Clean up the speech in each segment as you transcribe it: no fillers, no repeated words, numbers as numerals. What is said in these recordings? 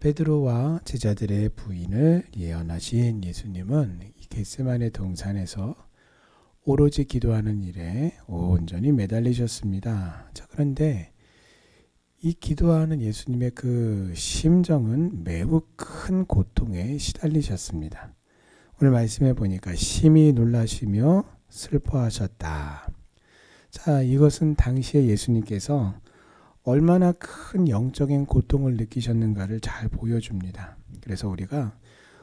베드로와 제자들의 부인을 예언하신 예수님은 이 겟세마네 동산에서 오로지 기도하는 일에 온전히 매달리셨습니다. 자, 그런데 이 기도하는 예수님의 그 심정은 매우 큰 고통에 시달리셨습니다. 오늘 말씀해 보니까 심히 놀라시며 슬퍼하셨다. 자, 이것은 당시에 예수님께서 얼마나 큰 영적인 고통을 느끼셨는가를 잘 보여줍니다. 그래서 우리가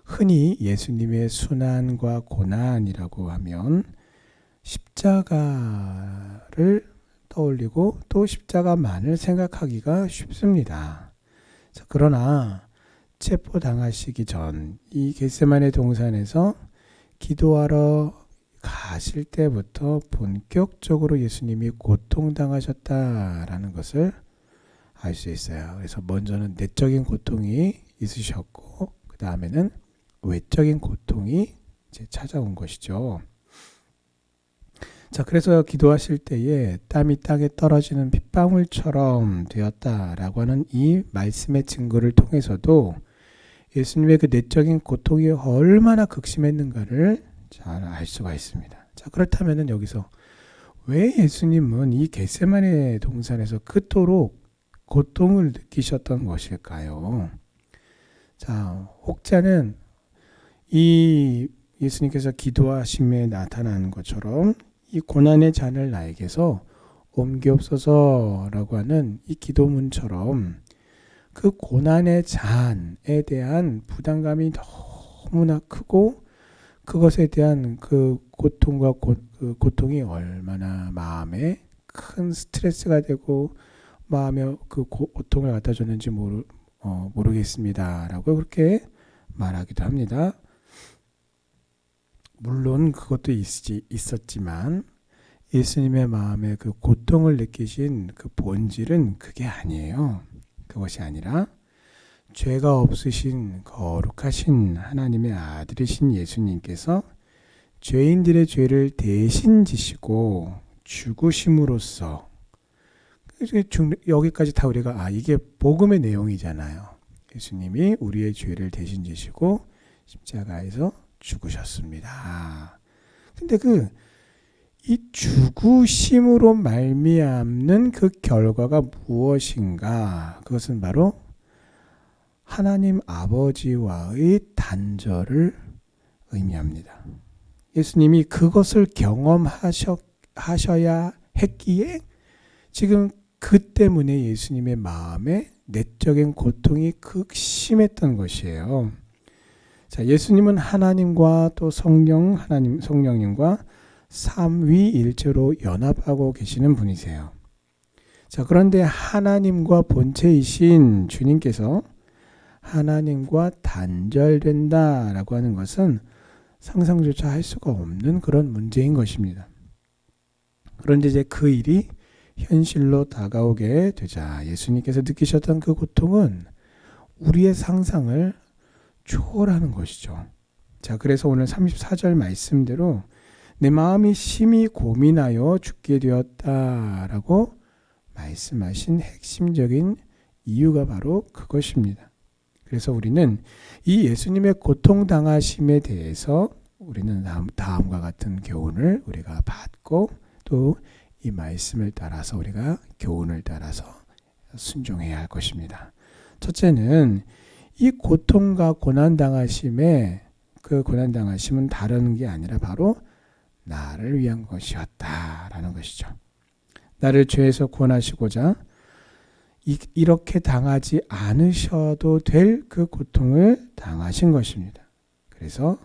흔히 예수님의 순환과 고난이라고 하면 십자가를 떠올리고 또 십자가만을 생각하기가 쉽습니다. 자, 그러나 체포당하시기 전 이 겟세마네 동산에서 기도하러 가실 때부터 본격적으로 예수님이 고통당하셨다라는 것을 알 수 있어요. 그래서 먼저는 내적인 고통이 있으셨고 그 다음에는 외적인 고통이 이제 찾아온 것이죠. 자, 그래서 기도하실 때에 땀이 땅에 떨어지는 빗방울처럼 되었다라고 하는 이 말씀의 증거를 통해서도 예수님의 그 내적인 고통이 얼마나 극심했는가를 잘 알 수가 있습니다. 자, 그렇다면 여기서 왜 예수님은 이 겟세마네 동산에서 그토록 고통을 느끼셨던 것일까요? 자, 혹자는 이 예수님께서 기도하심에 나타나는 것처럼 이 고난의 잔을 나에게서 옮기옵소서라고 하는 이 기도문처럼 그 고난의 잔에 대한 부담감이 너무나 크고 그것에 대한 그 고통과 그 고통이 얼마나 마음에 큰 스트레스가 되고 마음에 그 고통을 갖다 줬는지 모르겠습니다 라고 그렇게 말하기도 합니다. 물론 그것도 있었지만 예수님의 마음에 그 고통을 느끼신 그 본질은 그게 아니에요. 그것이 아니라 죄가 없으신 거룩하신 하나님의 아들이신 예수님께서 죄인들의 죄를 대신 지시고 죽으심으로써 여기까지 다 우리가 이게 복음의 내용이잖아요. 예수님이 우리의 죄를 대신 지시고 십자가에서 죽으셨습니다. 근데 이 죽으심으로 말미암는 그 결과가 무엇인가? 그것은 바로 하나님 아버지와의 단절을 의미합니다. 예수님이 그것을 경험하셔야 했기에 지금 그 때문에 예수님의 마음에 내적인 고통이 극심했던 것이에요. 자, 예수님은 하나님과 또 성령님과 삼위일체로 연합하고 계시는 분이세요. 자, 그런데 하나님과 본체이신 주님께서 하나님과 단절된다라고 하는 것은 상상조차 할 수가 없는 그런 문제인 것입니다. 그런데 이제 그 일이 현실로 다가오게 되자 예수님께서 느끼셨던 그 고통은 우리의 상상을 초월하는 것이죠. 자, 그래서 오늘 34절 말씀대로 내 마음이 심히 고민하여 죽게 되었다라고 말씀하신 핵심적인 이유가 바로 그것입니다. 그래서 우리는 이 예수님의 고통당하심에 대해서 우리는 다음과 같은 교훈을 우리가 받고 또 이 말씀을 따라서 우리가 교훈을 따라서 순종해야 할 것입니다. 첫째는 이 고통과 고난당하심의 그 고난당하심은 다른 게 아니라 바로 나를 위한 것이었다라는 것이죠. 나를 죄에서 구원하시고자 이렇게 당하지 않으셔도 될 그 고통을 당하신 것입니다. 그래서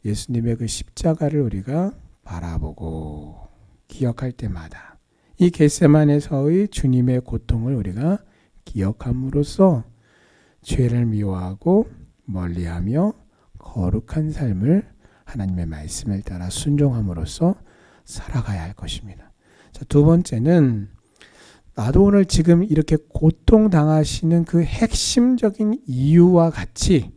예수님의 그 십자가를 우리가 바라보고 기억할 때마다 이 겟세마네에서의 주님의 고통을 우리가 기억함으로써 죄를 미워하고 멀리하며 거룩한 삶을 하나님의 말씀을 따라 순종함으로써 살아가야 할 것입니다. 자, 두 번째는 나도 오늘 지금 이렇게 고통당하시는 그 핵심적인 이유와 같이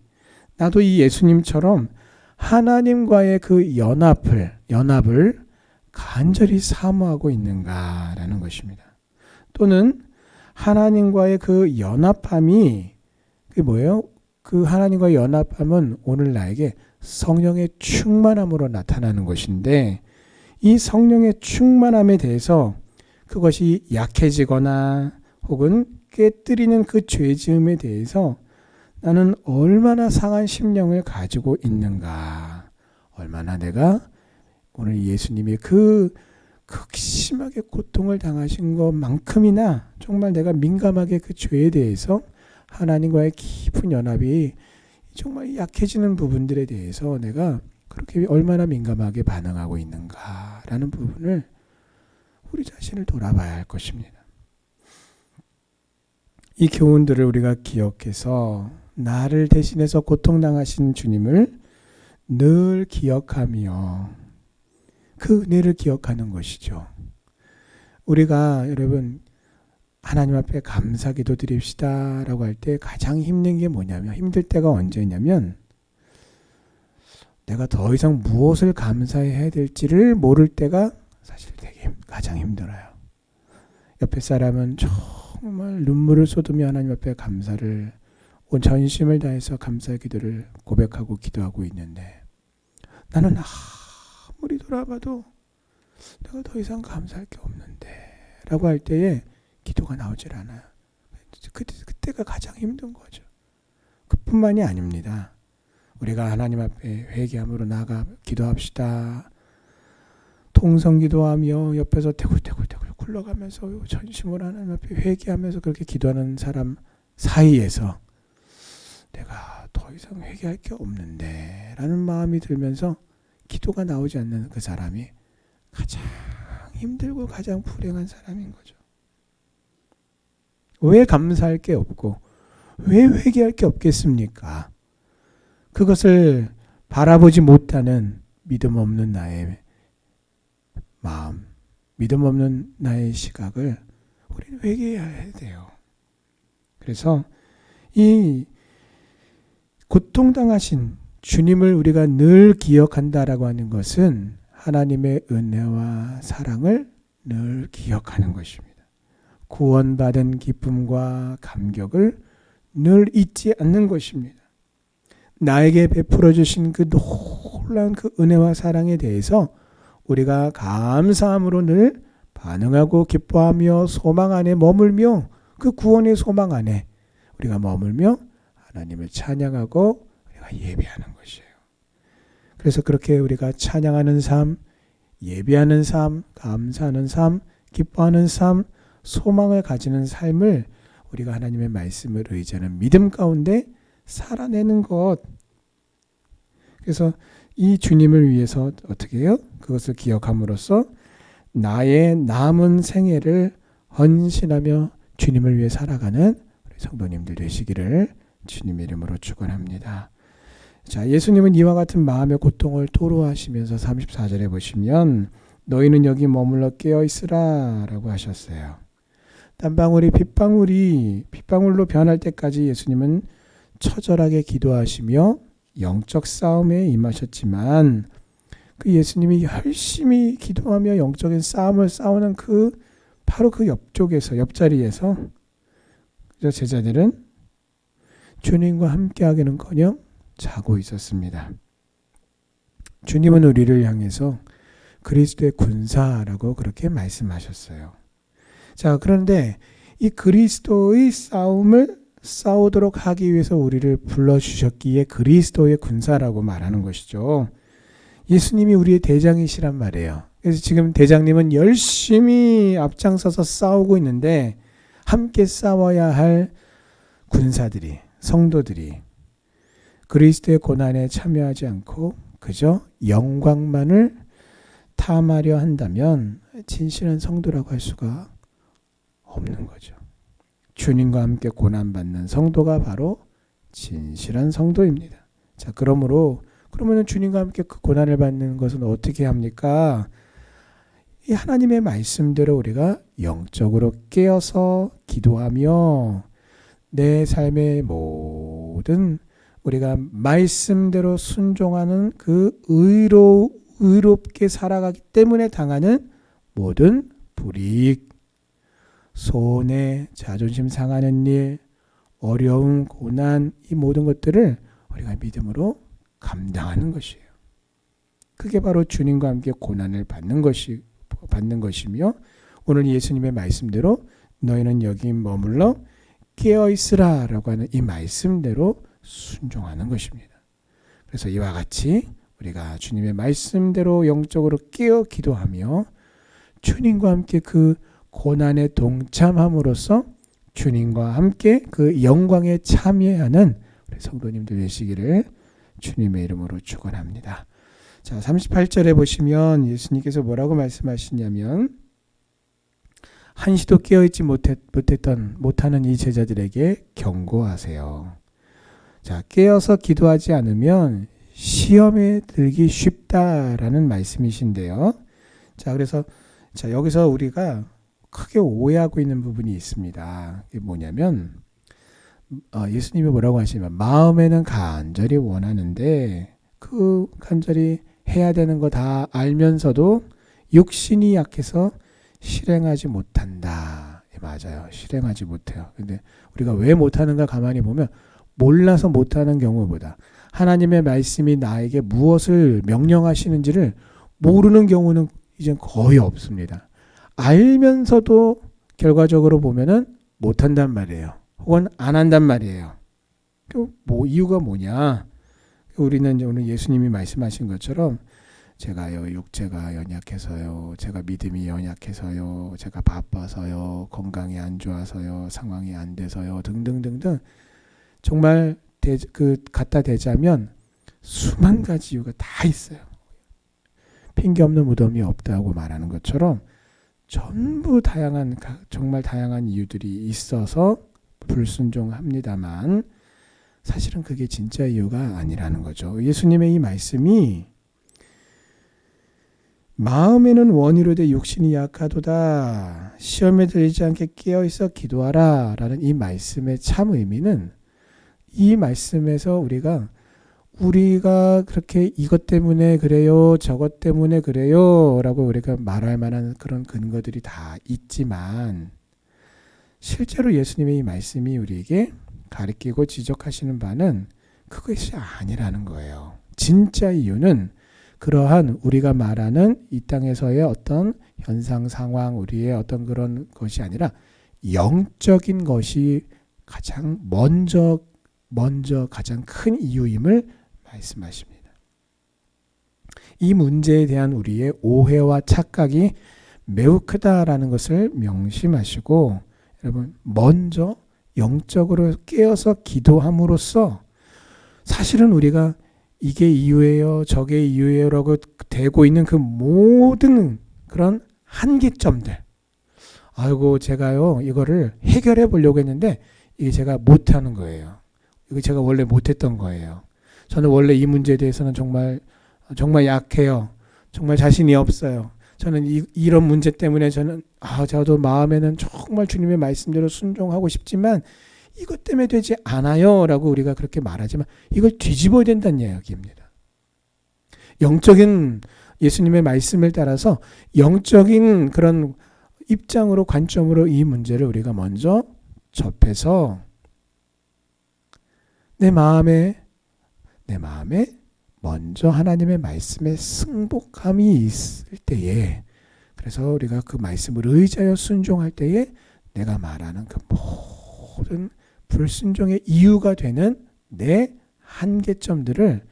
나도 이 예수님처럼 하나님과의 그 연합을 간절히 사모하고 있는가라는 것입니다. 또는 하나님과의 그 연합함이 그게 뭐예요? 그 하나님과 연합함은 오늘 나에게 성령의 충만함으로 나타나는 것인데, 이 성령의 충만함에 대해서 그것이 약해지거나 혹은 깨뜨리는 그 죄지음에 대해서 나는 얼마나 상한 심령을 가지고 있는가, 얼마나 내가 오늘 예수님이 그 극심하게 고통을 당하신 것만큼이나 정말 내가 민감하게 그 죄에 대해서 하나님과의 깊은 연합이 정말 약해지는 부분들에 대해서 내가 그렇게 얼마나 민감하게 반응하고 있는가라는 부분을 우리 자신을 돌아봐야 할 것입니다. 이 교훈들을 우리가 기억해서 나를 대신해서 고통당하신 주님을 늘 기억하며 그 은혜를 기억하는 것이죠. 우리가 여러분 하나님 앞에 감사기도 드립시다 라고 할 때 가장 힘든 게 뭐냐면, 힘들 때가 언제냐면 내가 더 이상 무엇을 감사해야 될지를 모를 때가 사실 되게 가장 힘들어요. 옆에 사람은 정말 눈물을 쏟으며 하나님 앞에 감사를, 온 전심을 다해서 감사의 기도를 고백하고 기도하고 있는데, 나는 아무리 돌아봐도 내가 더 이상 감사할 게 없는데 라고 할 때에 기도가 나오질 않아요. 그때가 가장 힘든 거죠. 그뿐만이 아닙니다. 우리가 하나님 앞에 회개함으로 나아가 기도합시다. 통성기도하며 옆에서 대굴대굴 굴러가면서 전심으로 하나님 앞에 회개하면서 그렇게 기도하는 사람 사이에서 내가 더 이상 회개할 게 없는데 라는 마음이 들면서 기도가 나오지 않는 그 사람이 가장 힘들고 가장 불행한 사람인 거죠. 왜 감사할 게 없고 왜 회개할 게 없겠습니까? 그것을 바라보지 못하는 믿음 없는 나의 마음, 믿음 없는 나의 시각을 우리는 회개해야 돼요. 그래서 이 고통당하신 주님을 우리가 늘 기억한다라고 하는 것은 하나님의 은혜와 사랑을 늘 기억하는 것입니다. 구원받은 기쁨과 감격을 늘 잊지 않는 것입니다. 나에게 베풀어 주신 그 놀라운 그 은혜와 사랑에 대해서 우리가 감사함으로 늘 반응하고 기뻐하며 소망 안에 머물며 그 구원의 소망 안에 우리가 머물며 하나님을 찬양하고 우리가 예배하는 것이에요. 그래서 그렇게 우리가 찬양하는 삶, 예배하는 삶, 감사하는 삶, 기뻐하는 삶, 소망을 가지는 삶을 우리가 하나님의 말씀을 의지하는 믿음 가운데 살아내는 것. 그래서 이 주님을 위해서 어떻게 해요? 그것을 기억함으로써 나의 남은 생애를 헌신하며 주님을 위해 살아가는 우리 성도님들 되시기를 주님의 이름으로 축원합니다. 자, 예수님은 이와 같은 마음의 고통을 토로하시면서 34절에 보시면 너희는 여기 머물러 깨어 있으라 라고 하셨어요. 땀방울이 빗방울로 변할 때까지 예수님은 처절하게 기도하시며 영적 싸움에 임하셨지만 그 예수님이 열심히 기도하며 영적인 싸움을 싸우는 바로 그 옆자리에서 제자들은 주님과 함께하기는커녕 자고 있었습니다. 주님은 우리를 향해서 그리스도의 군사라고 그렇게 말씀하셨어요. 자, 그런데 이 그리스도의 싸움을 싸우도록 하기 위해서 우리를 불러주셨기에 그리스도의 군사라고 말하는 것이죠. 예수님이 우리의 대장이시란 말이에요. 그래서 지금 대장님은 열심히 앞장서서 싸우고 있는데 함께 싸워야 할 군사들이, 성도들이 그리스도의 고난에 참여하지 않고 그저 영광만을 탐하려 한다면 진실한 성도라고 할 수가 없는 거죠. 주님과 함께 고난받는 성도가 바로 진실한 성도입니다. 자, 그러면은 주님과 함께 그 고난을 받는 것은 어떻게 합니까? 이 하나님의 말씀대로 우리가 영적으로 깨어서 기도하며 내 삶의 모든 우리가 말씀대로 순종하는 그 의롭게 살아가기 때문에 당하는 모든 불이익, 손해, 자존심 상하는 일, 어려움, 고난, 이 모든 것들을 우리가 믿음으로 감당하는 것이에요. 그게 바로 주님과 함께 고난을 받는 것이며, 오늘 예수님의 말씀대로 너희는 여기 머물러 깨어있으라 라고 하는 이 말씀대로 순종하는 것입니다. 그래서 이와 같이 우리가 주님의 말씀대로 영적으로 깨어 기도하며 주님과 함께 그 고난에 동참함으로써 주님과 함께 그 영광에 참여하는 우리 성도님들 되시기를 주님의 이름으로 축원합니다. 자, 38절에 보시면 예수님께서 뭐라고 말씀하시냐면, 한시도 깨어있지 못하는 이 제자들에게 경고하세요. 자, 깨어서 기도하지 않으면 시험에 들기 쉽다라는 말씀이신데요. 자, 그래서 여기서 우리가 크게 오해하고 있는 부분이 있습니다. 이게 뭐냐면, 예수님이 뭐라고 하시냐면, 마음에는 간절히 원하는데 그 간절히 해야 되는 거 다 알면서도 육신이 약해서 실행하지 못한다. 맞아요. 실행하지 못해요. 근데 우리가 왜 못하는가 가만히 보면, 몰라서 못하는 경우보다 하나님의 말씀이 나에게 무엇을 명령하시는지를 모르는 경우는 이제 거의 없습니다. 알면서도 결과적으로 보면은 못한단 말이에요. 혹은 안 한단 말이에요. 뭐 이유가 뭐냐? 우리는 오늘 예수님이 말씀하신 것처럼, 제가요 육체가 연약해서요, 제가 믿음이 연약해서요, 제가 바빠서요, 건강이 안 좋아서요, 상황이 안 돼서요, 등등등등 정말 갖다 대자면 수만 가지 이유가 다 있어요. 핑계 없는 무덤이 없다고 말하는 것처럼 전부 정말 다양한 이유들이 있어서 불순종합니다만, 사실은 그게 진짜 이유가 아니라는 거죠. 예수님의 이 말씀이 마음에는 원이로되 육신이 약하도다, 시험에 들지 않게 깨어있어 기도하라 라는 이 말씀의 참 의미는, 이 말씀에서 우리가 그렇게 이것 때문에 그래요, 저것 때문에 그래요 라고 우리가 말할 만한 그런 근거들이 다 있지만, 실제로 예수님의 이 말씀이 우리에게 가르치고 지적하시는 바는 그것이 아니라는 거예요. 진짜 이유는 그러한 우리가 말하는 이 땅에서의 어떤 현상, 상황, 우리의 어떤 그런 것이 아니라 영적인 것이 가장 먼저 가장 큰 이유임을 말씀하십니다. 이 문제에 대한 우리의 오해와 착각이 매우 크다라는 것을 명심하시고, 여러분, 먼저 영적으로 깨어서 기도함으로써 사실은 우리가 이게 이유예요, 저게 이유예요 라고 대고 있는 그 모든 그런 한계점들, 아이고 제가요 이거를 해결해 보려고 했는데 이게 제가 못하는 거예요. 이거 제가 원래 못했던 거예요. 저는 원래 이 문제에 대해서는 정말 약해요. 정말 자신이 없어요. 저는 이런 문제 때문에 저도 마음에는 정말 주님의 말씀대로 순종하고 싶지만 이것 때문에 되지 않아요 라고 우리가 그렇게 말하지만, 이걸 뒤집어야 된다는 이야기입니다. 영적인 예수님의 말씀을 따라서 영적인 그런 입장으로, 관점으로 이 문제를 우리가 먼저 접해서 내 마음에 먼저 하나님의 말씀에 승복함이 있을 때에, 그래서 우리가 그 말씀을 의지하여 순종할 때에 내가 말하는 그 모든 불순종의 이유가 되는 내 한계점들을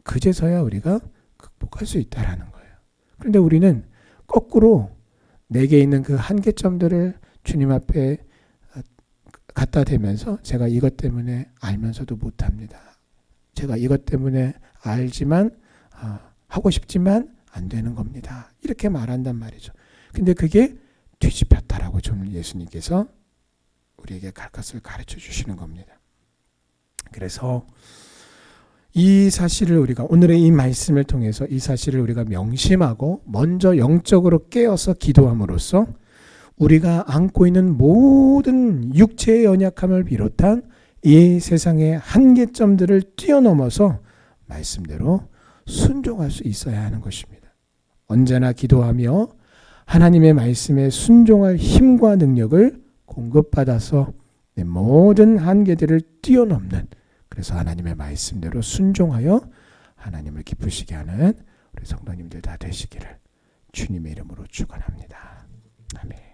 그제서야 우리가 극복할 수 있다라는 거예요. 그런데 우리는 거꾸로 내게 있는 그 한계점들을 주님 앞에 갖다 대면서, 제가 이것 때문에 알면서도 못합니다. 제가 이것 때문에 알지만 하고 싶지만 안 되는 겁니다. 이렇게 말한단 말이죠. 근데 그게 뒤집혔다라고 좀 예수님께서 우리에게 갈 것을 가르쳐 주시는 겁니다. 그래서 이 사실을 우리가 오늘의 이 말씀을 통해서 이 사실을 우리가 명심하고 먼저 영적으로 깨어서 기도함으로써 우리가 안고 있는 모든 육체의 연약함을 비롯한 이 세상의 한계점들을 뛰어넘어서 말씀대로 순종할 수 있어야 하는 것입니다. 언제나 기도하며 하나님의 말씀에 순종할 힘과 능력을 공급받아서 내 모든 한계들을 뛰어넘는, 그래서 하나님의 말씀대로 순종하여 하나님을 기쁘시게 하는 우리 성도님들 다 되시기를 주님의 이름으로 축원합니다. 아멘.